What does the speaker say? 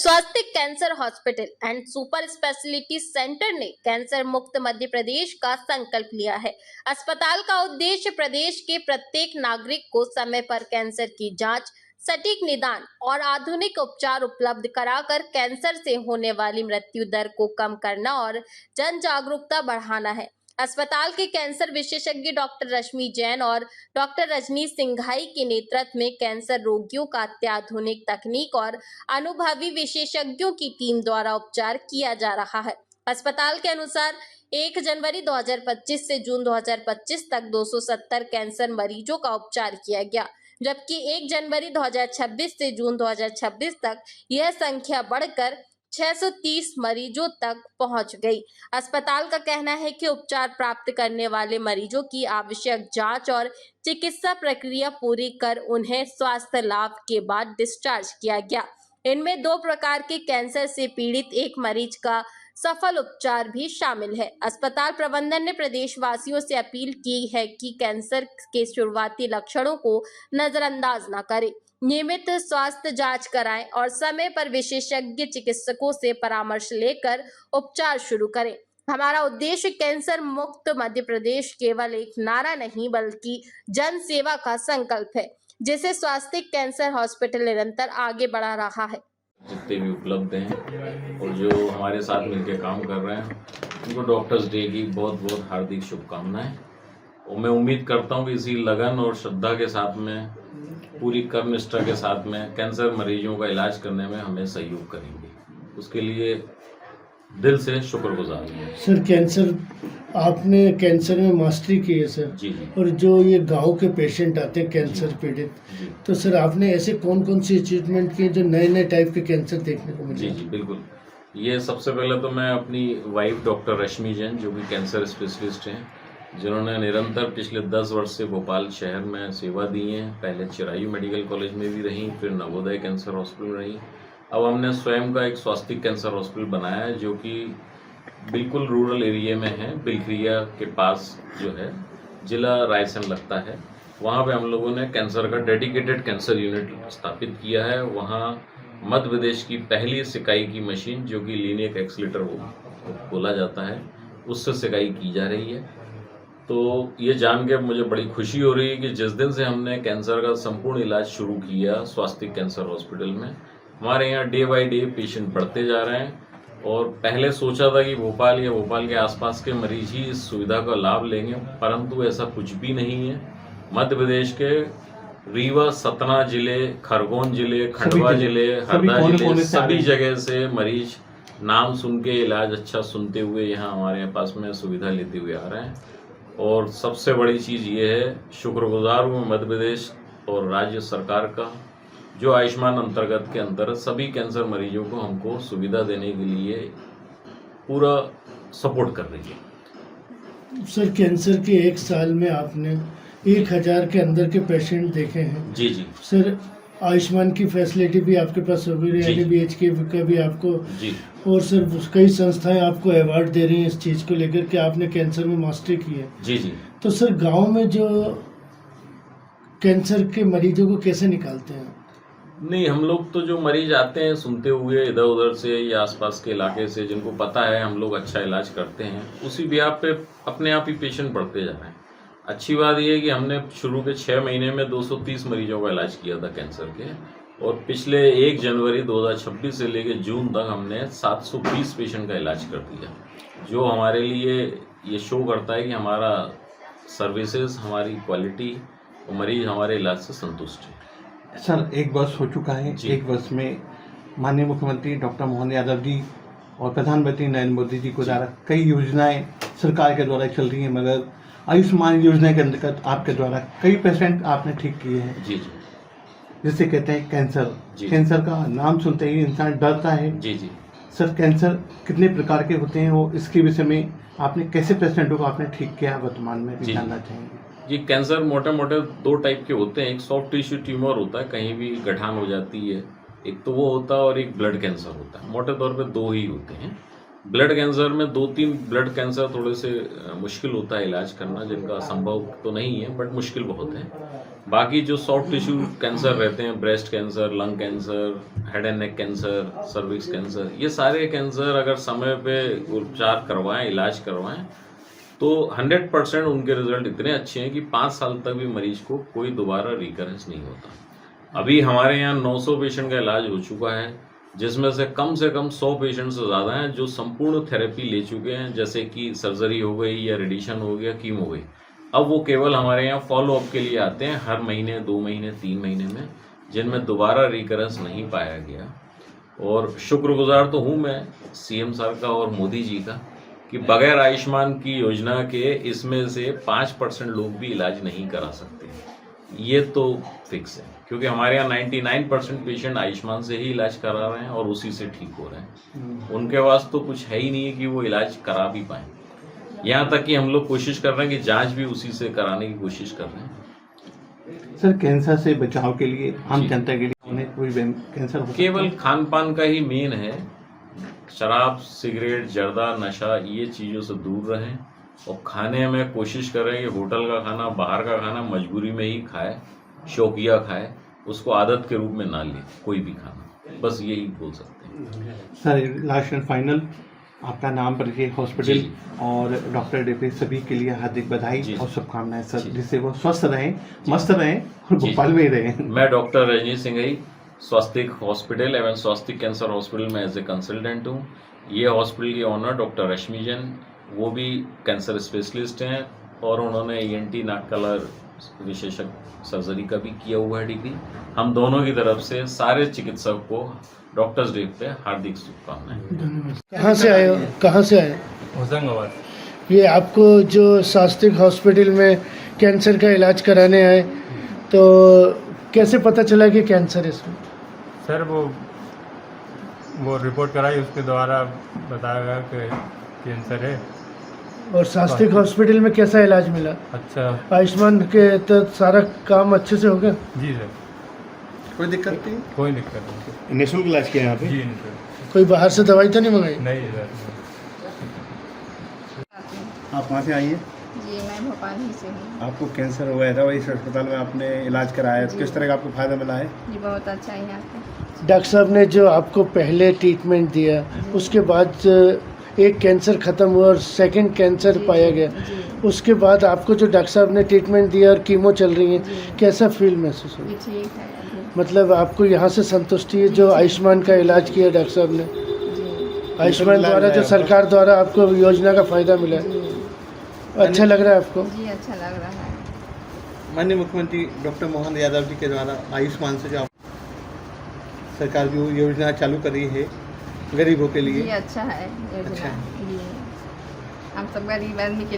स्वास्थ्य cancer hospital and super speciality centre ने cancer मुक्त मध्य प्रदेश का संकल्प लिया है। अस्पताल का उद्देश्य प्रदेश के प्रत्येक नागरिक को समय पर कैंसर की जांच, सटीक निदान और आधुनिक उपचार उपलब्ध कराकर कैंसर से होने वाली मृत्यु दर को कम करना और जन जागरूकता बढ़ाना है। अस्पताल के कैंसर विशेषज्ञ डॉक्टर रश्मि जैन और डॉक्टर रजनीश सिंघाई के नेतृत्व में कैंसर रोगियों का अत्याधुनिक तकनीक और अनुभवी विशेषज्ञों की टीम द्वारा उपचार किया जा रहा है। अस्पताल के अनुसार 1 जनवरी 2025 से जून 2025 तक 270 कैंसर मरीजों का उपचार किया गया, जबकि 1 जनवरी 2026 से जून 2026 तक यह संख्या बढ़कर 630 मरीजों तक पहुंच गई। अस्पताल का कहना है कि उपचार प्राप्त करने वाले मरीजों की आवश्यक जांच और चिकित्सा प्रक्रिया पूरी कर उन्हें स्वास्थ्य लाभ के बाद डिस्चार्ज किया गया। इनमें 2 प्रकार के कैंसर से पीड़ित एक मरीज का सफल उपचार भी शामिल है। अस्पताल प्रबंधन ने प्रदेशवासियों से अपील की है कि कैंसर के शुरुआती लक्षणों को नजरअंदाज न करें, नियमित स्वास्थ्य जांच कराएं और समय पर विशेषज्ञ चिकित्सकों से परामर्श लेकर उपचार शुरू करें। हमारा उद्देश्य कैंसर मुक्त मध्य प्रदेश केवल एक नारा नहीं बल्कि जन सेवा का संकल्प है, जिसे स्वास्थ्य कैंसर हॉस्पिटल निरंतर आगे बढ़ा रहा है। जितने भी उपलब्ध हैं और जो हमारे साथ मिलकर काम कर रहे हैं उनको डॉक्टर्स डे की बहुत बहुत हार्दिक शुभकामनाएं। और मैं उम्मीद करता हूं कि इसी लगन और श्रद्धा के साथ में, पूरी कर्मनिष्ठा के साथ में कैंसर मरीजों का इलाज करने में हमें सहयोग करेंगे। उसके लिए दिल से शुक्रगुजार हैं। सर, आपने कैंसर में मास्टरी की है सर। जी। और जो ये गांव के पेशेंट आते हैं कैंसर पीड़ित, तो सर आपने ऐसे कौन कौन सी ट्रीटमेंट किए जो नए नए टाइप के कैंसर देखने को मिले? जी बिल्कुल। ये सबसे पहले तो मैं अपनी वाइफ डॉक्टर रश्मि जैन, जो कि कैंसर स्पेशलिस्ट हैं, जिन्होंने निरंतर पिछले 10 वर्ष से भोपाल शहर में सेवा दी है। पहले चिरायू मेडिकल कॉलेज में भी रही, फिर नवोदय कैंसर हॉस्पिटल में रही। अब हमने स्वयं का एक स्वास्थ्य कैंसर हॉस्पिटल बनाया है, जो कि बिल्कुल रूरल एरिया में है। बिलखरिया के पास जो है, जिला रायसेन लगता है, वहाँ पे हम लोगों ने कैंसर का डेडिकेटेड कैंसर यूनिट स्थापित किया है। वहाँ मध्य प्रदेश की पहली सिकाई की मशीन, जो कि लीनियर एक्सीलेटर बोला जाता है, उससे सिकाई की जा रही है। तो ये जान के मुझे बड़ी खुशी हो रही है कि जिस दिन से हमने कैंसर का संपूर्ण इलाज शुरू किया स्वास्थ्य कैंसर हॉस्पिटल में, हमारे यहाँ डे बाय डे पेशेंट बढ़ते जा रहे हैं। और पहले सोचा था कि भोपाल या भोपाल के आसपास के मरीज ही इस सुविधा का लाभ लेंगे, परंतु ऐसा कुछ भी नहीं है। मध्य प्रदेश के रीवा, सतना जिले, खरगोन जिले, खंडवा जिले, हरदा जिले, सभी जगह से मरीज नाम सुन के, इलाज अच्छा सुनते हुए यहाँ हमारे पास में सुविधा लेते हुए आ रहे हैं। और सबसे बड़ी चीज़ ये है, शुक्रगुजार हूँ मध्य प्रदेश और राज्य सरकार का, जो आयुष्मान अंतर्गत के अंतर्गत सभी कैंसर मरीजों को हमको सुविधा देने के लिए पूरा सपोर्ट कर रही है। सर, कैंसर के 1 साल में आपने 1000 के अंदर के पेशेंट देखे हैं। जी। सर, आयुष्मान की फैसिलिटी भी आपके पास होगी, NABH का भी आपको जी। और सर कई संस्थाएं आपको अवार्ड दे रही हैं इस चीज़ को लेकर के आपने कैंसर में मास्टरी की है। जी। तो सर, गांव में जो कैंसर के मरीजों को कैसे निकालते हैं? नहीं, हम लोग तो जो मरीज आते हैं सुनते हुए इधर उधर से या आसपास के इलाके से, जिनको पता है हम लोग अच्छा इलाज करते हैं, उसी ब्याह पे अपने आप ही पेशेंट बढ़ते जा रहे हैं। अच्छी बात यह है कि हमने शुरू के 6 महीने में 230 मरीजों का इलाज किया था कैंसर के, और पिछले 1 जनवरी 2026 से लेकर जून तक हमने 720 पेशेंट का इलाज कर दिया, जो हमारे लिए ये शो करता है कि हमारा सर्विसेज, हमारी क्वालिटी और मरीज हमारे इलाज से संतुष्ट है। सर, 1 वर्ष हो चुका है। 1 वर्ष में माननीय मुख्यमंत्री डॉक्टर मोहन यादव जी और प्रधानमंत्री नरेंद्र मोदी जी को द्वारा कई योजनाएं सरकार के द्वारा चल रही हैं, मगर आयुष्मान योजना के अंतर्गत आपके द्वारा कई पेशेंट आपने ठीक किए हैं। जी। जिसे कहते हैं कैंसर। कैंसर का नाम सुनते ही इंसान डरता है। जी। सर, कैंसर कितने प्रकार के होते हैं और इसके विषय में आपने कैसे पेशेंटों को आपने ठीक किया वर्तमान में भी जानना चाहेंगे? जी, कैंसर मोटे मोटे 2 टाइप के होते हैं। एक सॉफ्ट टिश्यू ट्यूमर होता है, कहीं भी गठान हो जाती है, एक तो वो होता है, और एक ब्लड कैंसर होता है। मोटे तौर पे 2 ही होते हैं। ब्लड कैंसर में 2-3 ब्लड कैंसर थोड़े से मुश्किल होता है इलाज करना, जिनका संभव तो नहीं है बट मुश्किल बहुत है। बाकी जो सॉफ्ट टिश्यू कैंसर रहते हैं, breast cancer, lung cancer, head and neck cancer, cervix cancer, ये सारे कैंसर अगर समय पे उपचार करवाएं, इलाज करवाएं तो 100% उनके रिजल्ट इतने अच्छे हैं कि 5 साल तक भी मरीज को कोई दोबारा रिकरेंस नहीं होता। अभी हमारे यहाँ 900 पेशेंट का इलाज हो चुका है, जिसमें से कम 100 पेशेंट से ज़्यादा हैं जो संपूर्ण थेरेपी ले चुके हैं, जैसे कि सर्जरी हो गई या रेडिएशन हो गया, कीमो हो गई। अब वो केवल हमारे यहाँ फॉलोअप के लिए आते हैं हर महीने, 2 महीने, 3 महीने में, जिनमें दोबारा रिकरेंस नहीं पाया गया। और शुक्रगुजार तो हूँ मैं सीएम सर का और मोदी जी का कि बगैर आयुष्मान की योजना के इसमें से 5% लोग भी इलाज नहीं करा सकते। ये तो फिक्स है, क्योंकि हमारे यहाँ 99% पेशेंट आयुष्मान से ही इलाज करा रहे हैं और उसी से ठीक हो रहे हैं। उनके पास तो कुछ है ही नहीं है कि वो इलाज करा भी पाएँ। यहाँ तक कि हम लोग कोशिश कर रहे हैं कि जांच भी उसी से कराने की कोशिश कर रहे हैं। सर, कैंसर से बचाव के लिए आम जनता के लिए उन्हें कोई कैंसर हो केवल खान पान का ही मेन है। शराब, सिगरेट, जर्दा, नशा, ये चीज़ों से दूर रहें और खाने में कोशिश करें कि होटल का खाना, बाहर का खाना मजबूरी में ही खाए, शौकिया खाए, उसको आदत के रूप में ना ले कोई भी खाना। बस यही बोल सकते हैं। सर, लास्ट एंड फाइनल, आपका नाम, परिचय, हॉस्पिटल और डॉक्टर डेपे सभी के लिए हार्दिक बधाई और शुभकामनाएं सर, जिससे वो स्वस्थ रहें, मस्त रहें और भोपाल में ही रहें। मैं डॉक्टर रजनीश सिंघई, स्वास्तिक हॉस्पिटल एवं स्वास्तिक कैंसर हॉस्पिटल में एज ए कंसल्टेंट हूँ। ये हॉस्पिटल की ऑनर डॉक्टर रश्मि जैन, वो भी कैंसर स्पेशलिस्ट हैं और उन्होंने ENT नाक कलर विशेषज्ञ सर्जरी का भी किया हुआ है डिग्री। हम दोनों की तरफ से सारे चिकित्सक को डॉक्टर्स डे पे हार्दिक शुभकामनाएं। कहाँ से आए हो? कहाँ से आए? होशंगाबाद। ये आपको जो स्वास्तिक हॉस्पिटल में कैंसर का इलाज कराने आए, तो कैसे पता चला कि कैंसर है इसमें? सर वो रिपोर्ट कराई, उसके द्वारा बताया गया कि कैंसर है। और स्वास्तिक हॉस्पिटल में कैसा इलाज मिला? अच्छा। आयुष्मान के तो सारा काम अच्छे से हो गया? जी सर, कोई दिक्कत नहीं? कोई दिक्कत नहीं। निःशुल्क इलाज किया यहाँ पे? जी नहीं सर। कोई बाहर से दवाई तो नहीं मंगाई? नहीं सर। आप कहाँ से आई हैं? जी मैं भोपाल ही से हूँ। आपको कैंसर हुआ था, इस अस्पताल में आपने इलाज कराया है, तो किस तरह का आपको फ़ायदा मिला है? जी बहुत अच्छा है यहाँ पे। डॉक्टर साहब ने जो आपको पहले ट्रीटमेंट दिया, उसके बाद एक कैंसर ख़त्म हुआ और सेकंड कैंसर पाया गया, उसके बाद आपको जो डॉक्टर साहब ने ट्रीटमेंट दिया और कीमो चल रही है, कैसा फील महसूस हो? जी ठीक है अभी। मतलब आपको यहाँ से संतुष्टि है जो आयुष्मान का इलाज किया डॉक्टर साहब ने? जी आयुष्मान द्वारा जो सरकार द्वारा आपको योजना का फ़ायदा मिला है, जी अच्छा लग रहा है आपको? जी अच्छा लग रहा है। माननीय मुख्यमंत्री डॉक्टर मोहन यादव जी के द्वारा आयुष्मान से जो सरकार जो योजना चालू कर रही है गरीबों के लिए, जी अच्छा है योजना। अच्छा है। जी हम सब गरीब आदमी के